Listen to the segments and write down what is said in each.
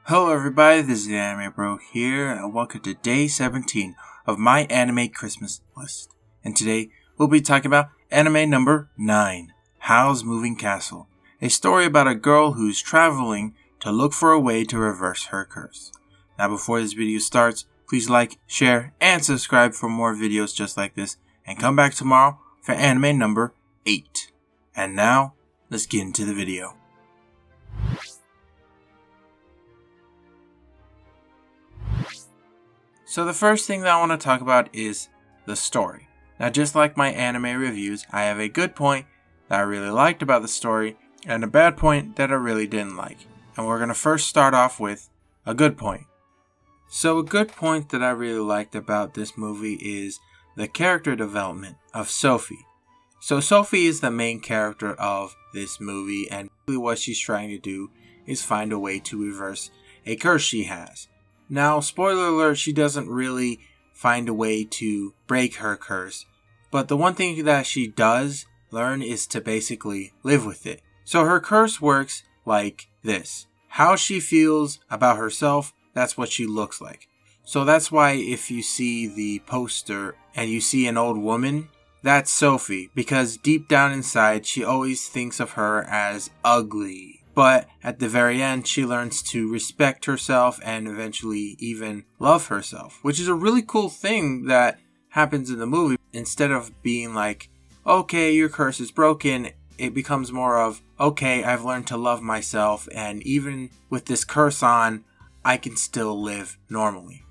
Hello everybody, this is the Anime Bro here, and welcome to day 17 of my anime Christmas list. And today, we'll be talking about anime number 9, Howl's Moving Castle, a story about a girl who's traveling to look for a way to reverse her curse. Now before this video starts, please like, share, and subscribe for more videos just like this, and come back tomorrow for anime number 8. And now, let's get into the video. So the first thing that I want to talk about is the story. Now just like my anime reviews, I have a good point that I really liked about the story and a bad point that I really didn't like. And we're going to first start off with a good point. So a good point that I really liked about this movie is the character development of Sophie. So Sophie is the main character of this movie, and what she's trying to do is find a way to reverse a curse she has. Now, spoiler alert, she doesn't really find a way to break her curse, but the one thing that she does learn is to basically live with it. So her curse works like this. How she feels about herself, that's what she looks like. So that's why if you see the poster and you see an old woman, that's Sophie, because deep down inside she always thinks of her as ugly. But at the very end, she learns to respect herself and eventually even love herself, which is a really cool thing that happens in the movie. Instead of being like, okay, your curse is broken, it becomes more of, okay, I've learned to love myself, and even with this curse on, I can still live normally.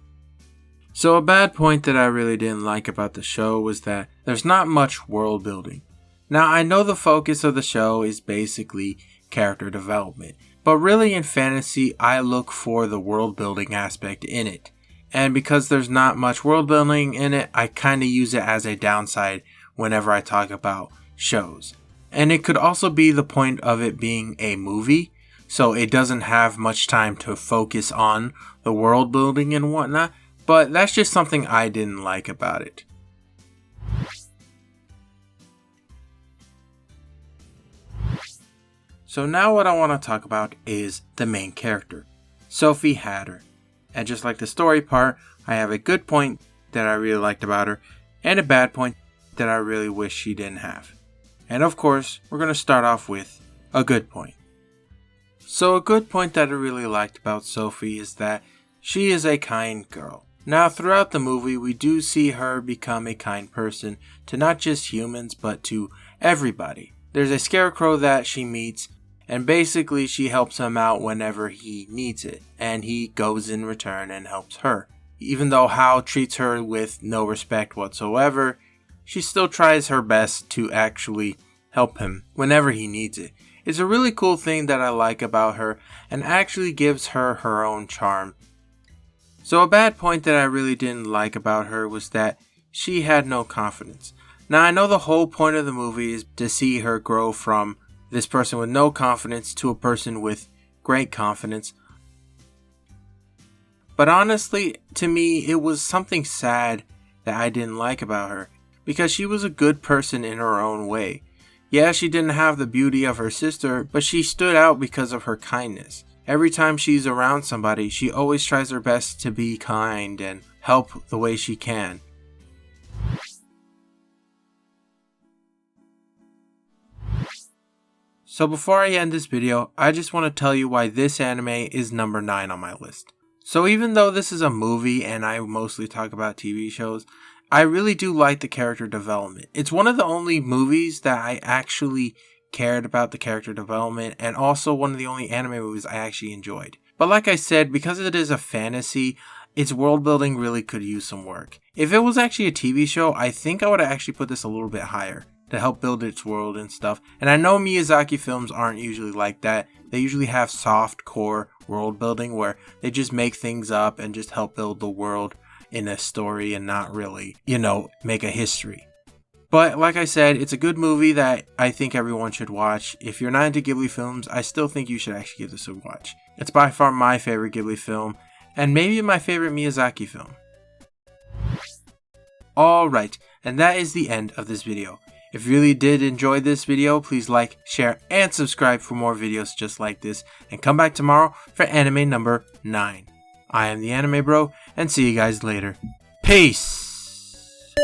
So a bad point that I really didn't like about the show was that there's not much world building. Now, I know the focus of the show is basically character development, but really in fantasy I look for the world building aspect in it, and because there's not much world building in it, I kind of use it as a downside whenever I talk about shows. And it could also be the point of it being a movie, so it doesn't have much time to focus on the world building and whatnot, but that's just something I didn't like about it. So now what I want to talk about is the main character, Sophie Hatter. And just like the story part, I have a good point that I really liked about her, and a bad point that I really wish she didn't have. And of course, we're going to start off with a good point. So a good point that I really liked about Sophie is that she is a kind girl. Now throughout the movie, we do see her become a kind person to not just humans, but to everybody. There's a scarecrow that she meets, and basically she helps him out whenever he needs it, and he goes in return and helps her. Even though Howl treats her with no respect whatsoever, she still tries her best to actually help him whenever he needs it. It's a really cool thing that I like about her, and actually gives her her own charm. So a bad point that I really didn't like about her was that she had no confidence. Now I know the whole point of the movie is to see her grow from this person with no confidence to a person with great confidence. But honestly, to me, it was something sad that I didn't like about her, because she was a good person in her own way. Yeah, she didn't have the beauty of her sister, but she stood out because of her kindness. Every time she's around somebody, she always tries her best to be kind and help the way she can. So before I end this video, I just want to tell you why this anime is number 9 on my list. So even though this is a movie and I mostly talk about TV shows, I really do like the character development. It's one of the only movies that I actually cared about the character development, and also one of the only anime movies I actually enjoyed. But like I said, because it is a fantasy, its world building really could use some work. If it was actually a TV show, I think I would have actually put this a little bit higher to help build its world and stuff. And I know Miyazaki films aren't usually like that. They usually have soft core world building where they just make things up and just help build the world in a story and not really, make a history. But like I said, it's a good movie that I think everyone should watch. If you're not into Ghibli films, I still think you should actually give this a watch. It's by far my favorite Ghibli film, and maybe my favorite Miyazaki film. Alright, and that is the end of this video. If you really did enjoy this video, please like, share, and subscribe for more videos just like this. And come back tomorrow for anime number 9. I am the Anime Bro, and see you guys later. Peace!